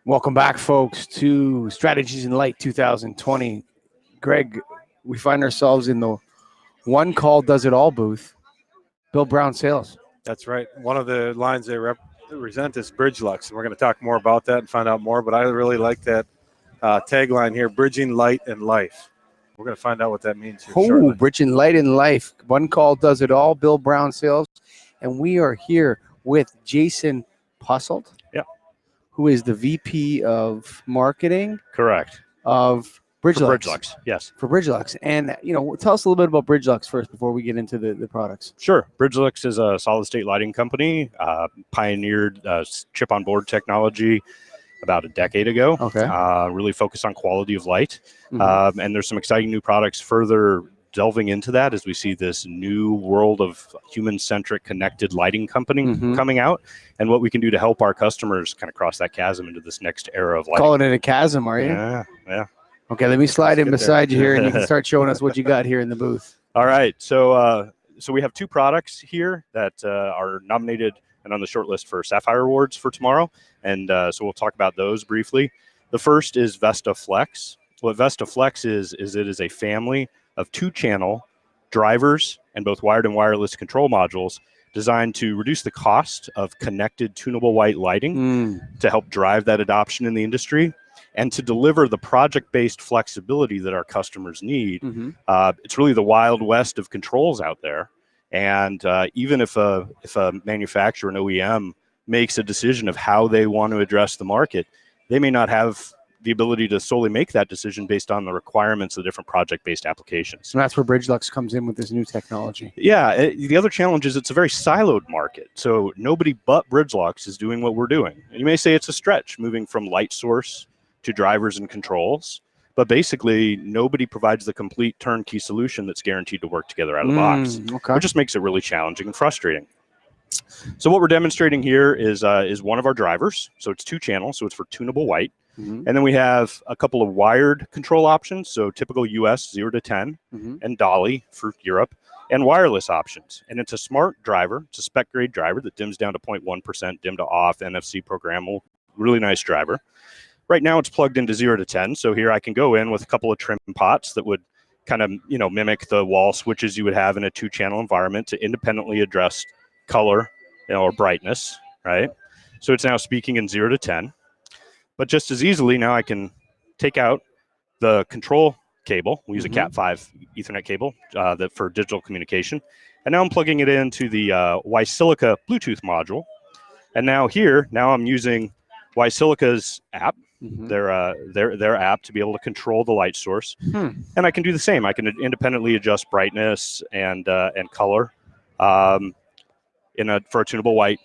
Welcome back, folks, to Strategies in Light 2020. Greg, we find ourselves in the One Call Does It All booth. Bill Brown Sales. That's right. One of the lines they represent is Bridgelux, and we're going to talk more about that and find out more. But I really like that tagline here: "Bridging Light and Life." We're going to find out what that means here shortly. Bridging Light and Life. One Call Does It All. Bill Brown Sales, and we are here with Jason Posselt. Yeah. Who is the VP of Marketing? Correct. Of Bridgelux. For Bridgelux, yes. For Bridgelux. And, tell us a little bit about Bridgelux first before we get into the products. Sure. Bridgelux is a solid-state lighting company, pioneered chip-on-board technology about a decade ago. Okay. Really focused on quality of light. Mm-hmm. And there's some exciting new products further delving into that as we see this new world of human-centric connected lighting company coming out, and what we can do to help our customers kind of cross that chasm into this next era of lighting. Calling it a chasm, are you? Yeah. Okay, let me slide in beside you here, and you can start showing us what you got here in the booth. All right, so we have two products here that are nominated and on the short list for Sapphire Awards for tomorrow, and so we'll talk about those briefly. The first is Vesta Flex. What Vesta Flex is it is a family of two-channel drivers and both wired and wireless control modules designed to reduce the cost of connected tunable white lighting to help drive that adoption in the industry and to deliver the project-based flexibility that our customers need. It's really the wild west of controls out there. And even if a manufacturer, an OEM, makes a decision of how they want to address the market, they may not have the ability to solely make that decision based on the requirements of the different project-based applications. And that's where Bridgelux comes in with this new technology. Yeah, the other challenge is it's a very siloed market. So nobody but Bridgelux is doing what we're doing. And you may say it's a stretch, moving from light source to drivers and controls. But basically, nobody provides the complete turnkey solution that's guaranteed to work together out of the box, which just makes it really challenging and frustrating. So what we're demonstrating here is one of our drivers. So it's two channels, so it's for tunable white. And then we have a couple of wired control options, so typical US 0 to 10, and Dolly for Europe, and wireless options. And it's a smart driver. It's a spec grade driver that dims down to 0.1%, dim to off, NFC programmable, really nice driver. Right now it's plugged into 0 to 10, so here I can go in with a couple of trim pots that would kind of mimic the wall switches you would have in a two-channel environment to independently address color or brightness, right? So it's now speaking in 0 to 10. But just as easily, now I can take out the control cable. We use a Cat5 Ethernet cable for digital communication. And now I'm plugging it into the Ysilica Bluetooth module. And now I'm using Ysilica's app, their app, to be able to control the light source. And I can do the same. I can independently adjust brightness and color for a tunable white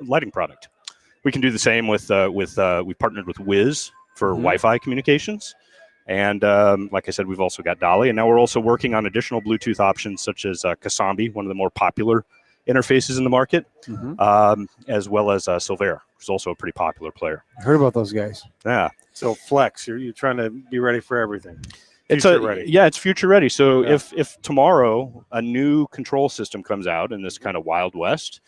lighting product. We can do the same with we partnered with Wiz for Wi-Fi communications. And like I said, we've also got Dolly. And now we're also working on additional Bluetooth options such as Kasambi, one of the more popular interfaces in the market, as well as Silvera, who's also a pretty popular player. I heard about those guys. Yeah. So Flex, you're trying to be ready for everything. It's future ready. So if tomorrow a new control system comes out in this kind of Wild West,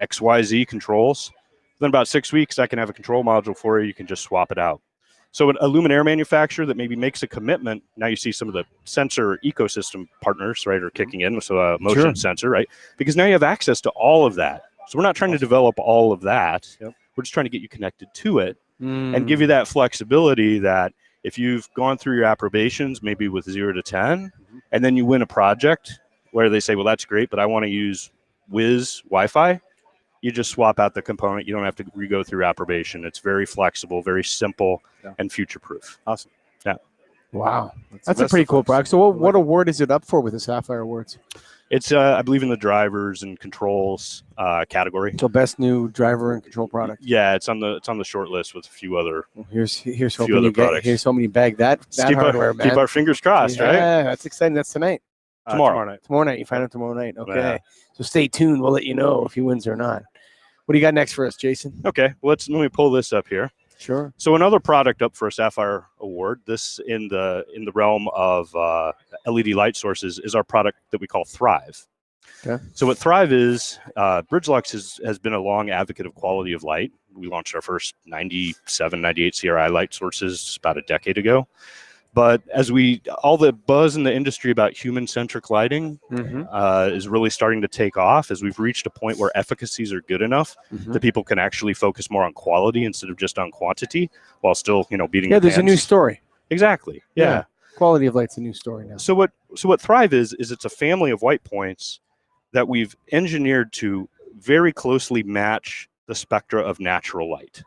XYZ controls, then about 6 weeks, I can have a control module for you. You can just swap it out. So a luminaire manufacturer that maybe makes a commitment, now you see some of the sensor ecosystem partners, right, are kicking in. So a motion sensor, right? Because now you have access to all of that. So we're not trying to develop all of that. We're just trying to get you connected to it and give you that flexibility that if you've gone through your approbations, maybe with 0 to 10, and then you win a project where they say, well, that's great, but I want to use Wiz Wi-Fi. You just swap out the component. You don't have to re-go through approbation. It's very flexible, very simple, and future-proof. Awesome. Yeah. Wow. That's a pretty cool product. So what award is it up for with the Sapphire Awards? It's, I believe, in the drivers and controls category. So best new driver and control product. Yeah, it's on the short list with a few other. Well, here's hoping you get. Here's hoping you bag that hardware, man. Keep our fingers crossed, right? Yeah, that's exciting. That's tonight. Tomorrow night. Tomorrow night. You find out tomorrow night. Okay. Yeah. So stay tuned. We'll let you know if he wins or not. What do you got next for us, Jason? Okay, let me pull this up here. Sure. So another product up for a Sapphire Award, this in the realm of LED light sources, is our product that we call Thrive. Okay. So what Thrive is, Bridgelux has been a long advocate of quality of light. We launched our first 97, 98 CRI light sources about a decade ago. But as all the buzz in the industry about human-centric lighting is really starting to take off, as we've reached a point where efficacies are good enough that people can actually focus more on quality instead of just on quantity, while still, beating. Yeah, there's a new story. Exactly. Yeah. Quality of light's a new story now. So what Thrive is it's a family of white points that we've engineered to very closely match the spectra of natural light.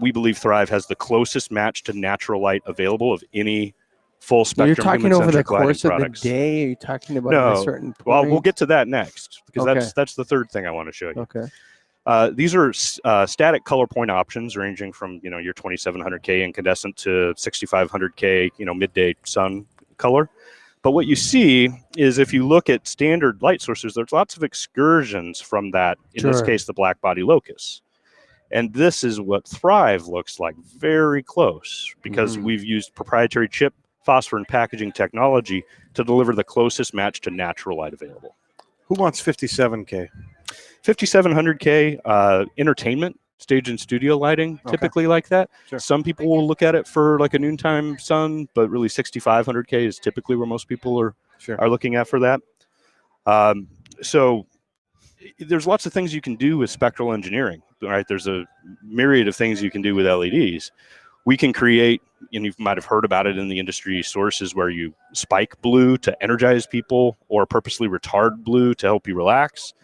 We believe Thrive has the closest match to natural light available of any full spectrum. You're talking over the course of products. the day? Are you talking about at a certain point? Well, we'll get to that next, because that's the third thing I want to show you. Okay. These are static color point options ranging from your 2700K incandescent to 6500K midday sun color. But what you see is, if you look at standard light sources, there's lots of excursions from that, in this case, the black body locus. And this is what Thrive looks like, very close, because we've used proprietary chip, phosphor, and packaging technology to deliver the closest match to natural light available. Who wants 57K? 5700K, entertainment, stage and studio lighting, typically like that. Sure. Some people will look at it for like a noontime sun, but really 6500K is typically where most people are looking at for that. So there's lots of things you can do with spectral engineering, right? There's a myriad of things you can do with LEDs. We can create, and you might have heard about it in the industry sources, where you spike blue to energize people or purposely retard blue to help you relax.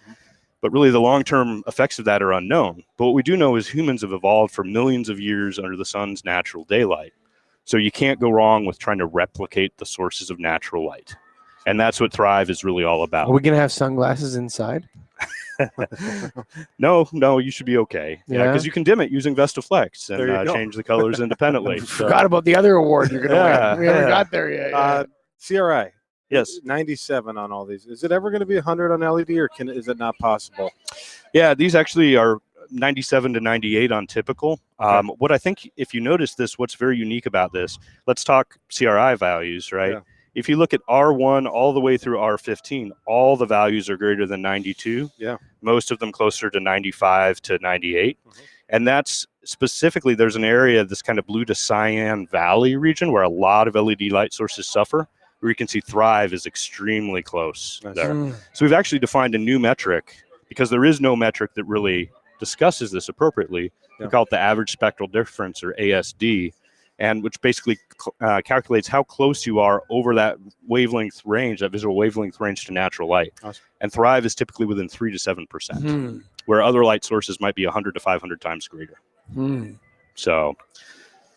But really the long-term effects of that are unknown. But what we do know is humans have evolved for millions of years under the sun's natural daylight. So you can't go wrong with trying to replicate the sources of natural light. And that's what Thrive is really all about. Are we going to have sunglasses inside? No, you should be okay. Yeah, because you can dim it using VestaFlex and change the colors independently. Forgot about the other award you're going to win. We haven't got there yet. CRI. Yes. 97 on all these. Is it ever going to be 100 on LED, or is it not possible? Yeah, these actually are 97 to 98 on typical. What I think, if you notice this, what's very unique about this, let's talk CRI values, right? Yeah. If you look at R1 all the way through R15, all the values are greater than 92. Yeah. Most of them closer to 95 to 98. And that's specifically, there's an area, this kind of blue to cyan valley region, where a lot of LED light sources suffer, where you can see Thrive is extremely close there. So we've actually defined a new metric, because there is no metric that really discusses this appropriately. We call it the average spectral difference, or ASD, and which basically calculates how close you are over that wavelength range, that visual wavelength range, to natural light. Awesome. And Thrive is typically within 3 to 7%, where other light sources might be 100 to 500 times greater.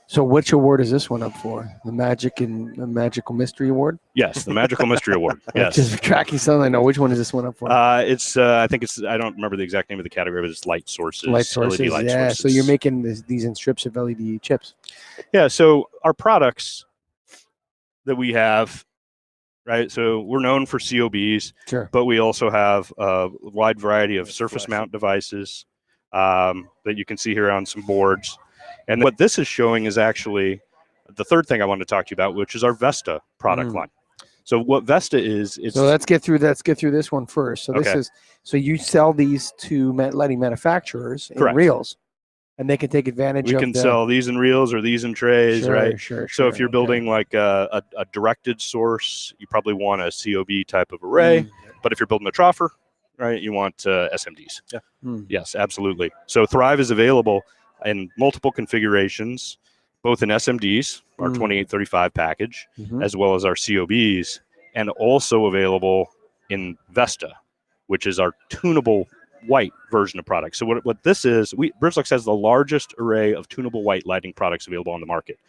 So which award is this one up for? The Magical Mystery Award? Yes, the Magical Mystery Award. Yes. Just tracking something. I know. Which one is this one up for? I think it's, I don't remember the exact name of the category, but it's light sources. Light sources, LED light sources. So you're making these in strips of LED chips. Yeah, so our products that we have, right? So we're known for COBs, but we also have a wide variety of surface mount devices that you can see here on some boards. And what this is showing is actually the third thing I want to talk to you about, which is our Vesta product line. So what Vesta is, so let's get through this one first. So this is, so you sell these to lighting manufacturers in reels, and they can take advantage of. We can sell these in reels or these in trays, right? Sure. So if you're building like a directed source, you probably want a COB type of array. But if you're building a troffer, right, you want SMDs. Yes, absolutely. So Thrive is available in multiple configurations, both in SMDs, our 2835 package, as well as our COBs, and also available in Vesta, which is our tunable white version of products. So what this is, Bridgelux has the largest array of tunable white lighting products available on the market.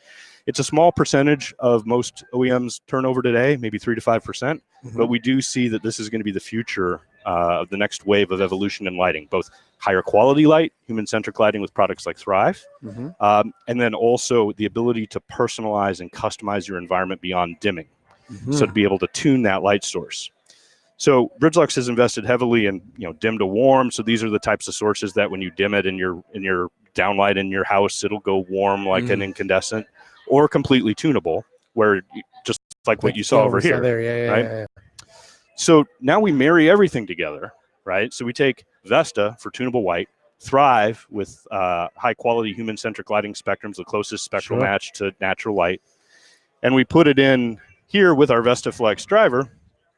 It's a small percentage of most OEMs turnover today, maybe 3 to 5%, but we do see that this is going to be the future of the next wave of evolution in lighting, both higher quality light, human-centric lighting with products like Thrive, and then also the ability to personalize and customize your environment beyond dimming. So to be able to tune that light source. So Bridgelux has invested heavily in dim to warm. So these are the types of sources that when you dim it in your downlight in your house, it'll go warm like an incandescent, or completely tunable, where just like what you saw over here. Yeah. So now we marry everything together, right? So we take Vesta for tunable white, Thrive with high quality human centric lighting spectrums, the closest spectral Sure. match to natural light. And we put it in here with our Vesta Flex driver.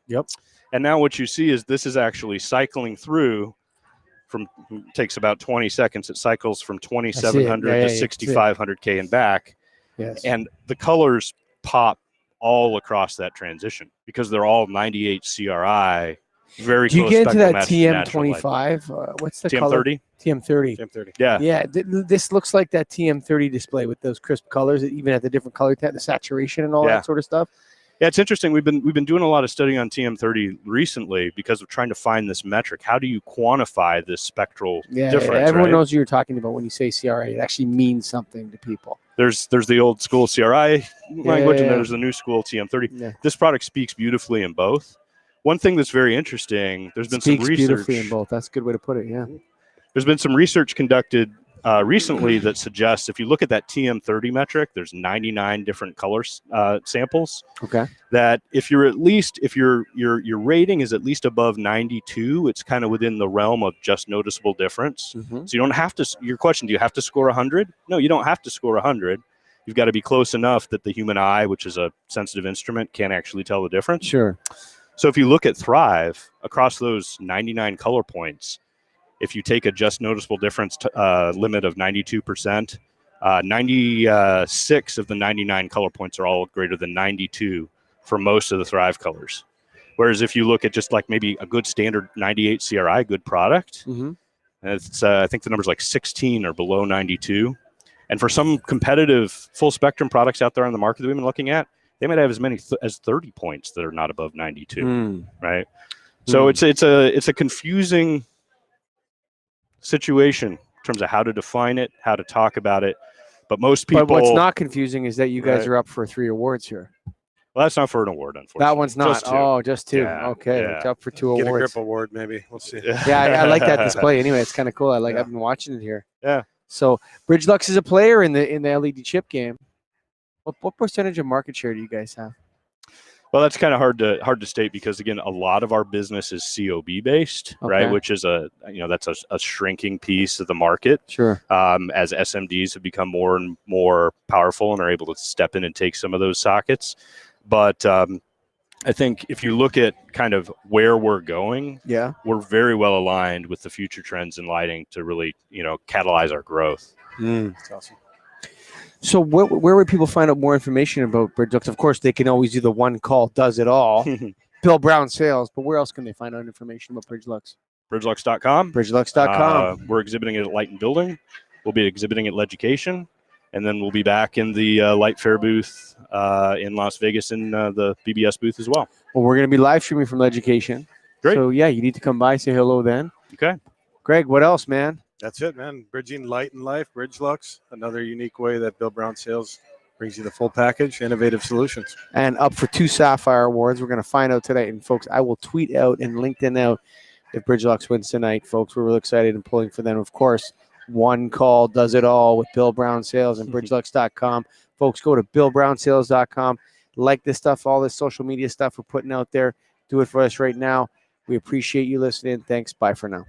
Yep. And now what you see is this is actually cycling through from, takes about 20 seconds. It cycles from 2700 to 6500K and back. Yes. And the colors pop all across that transition because they're all 98 CRI. Very Do you close get into spectral that match to natural light. TM25? What's the color? TM30? TM30. TM30. Yeah. Yeah, this looks like that TM30 display with those crisp colors, even at the different color the saturation and all Yeah. that sort of stuff. Yeah, it's interesting. We've been doing a lot of studying on TM30 recently because of trying to find this metric. How do you quantify this spectral difference? Everyone right? knows what you're talking about when you say CRA. It actually means something to people. There's the old school CRI language, and yeah. there's the new school TM30. Yeah. This product speaks beautifully in both. One thing that's very interesting, there's been some Speaks research. beautifully in both. That's a good way to put it. Yeah. There's been some research conducted recently that suggests if you look at that TM30 metric, there's 99 different colors samples. Okay. That if you're at least, if your rating is at least above 92, it's kind of within the realm of just noticeable difference. Mm-hmm. So you don't have to. Your question: do you have to score 100? No, you don't have to score 100. You've got to be close enough that the human eye, which is a sensitive instrument, can actually tell the difference. Sure. So if you look at Thrive across those 99 color points, if you take a just noticeable difference limit of 92%, 96 of the 99 color points are all greater than 92 for most of the Thrive colors. Whereas if you look at just like maybe a good standard 98 CRI, good product, Mm-hmm. it's I think the number's like 16 or below 92. And for some competitive full spectrum products out there on the market that we've been looking at, they might have as many as 30 points that are not above 92, right? So it's a confusing situation in terms of how to define it, how to talk about it. But most people. But what's not confusing is that you guys Right. are up for 3 awards here. Well, that's not for an award, unfortunately. That one's not. Just 2. Oh, just 2. Yeah, Okay. yeah. It's up for 2 Get a awards. grip award, maybe. We'll see. Yeah, I like that display. Anyway, it's kind of cool. Yeah. I've been watching it here. Yeah. So Bridgelux is a player in the LED chip game. What percentage of market share do you guys have? Well, that's kind of hard to state because again, a lot of our business is COB based, right? Okay. Which is that's a shrinking piece of the market. Sure. As SMDs have become more and more powerful and are able to step in and take some of those sockets. But I think if you look at kind of where we're going, Yeah. we're very well aligned with the future trends in lighting to really, catalyze our growth. That's awesome. So where would people find out more information about Bridgelux? Of course, they can always do the one call, does it all. Bill Brown Sales, but where else can they find out information about Bridgelux? Bridgelux.com. Bridgelux.com. We're exhibiting it at Light and Building. We'll be exhibiting at Leducation. And then we'll be back in the Light Fair booth in Las Vegas in the BBS booth as well. Well, we're going to be live streaming from Leducation. Great. So, yeah, you need to come by, say hello then. Okay. Greg, what else, man? That's it, man. Bridging light and life, Bridgelux, another unique way that Bill Brown Sales brings you the full package, innovative solutions. And up for 2 Sapphire Awards. We're going to find out tonight. And, folks, I will tweet out and LinkedIn out if Bridgelux wins tonight, folks. We're really excited and pulling for them. Of course, one call does it all with Bill Brown Sales and Bridgelux.com. Folks, go to BillBrownSales.com. Like this stuff, all this social media stuff we're putting out there. Do it for us right now. We appreciate you listening. Thanks. Bye for now.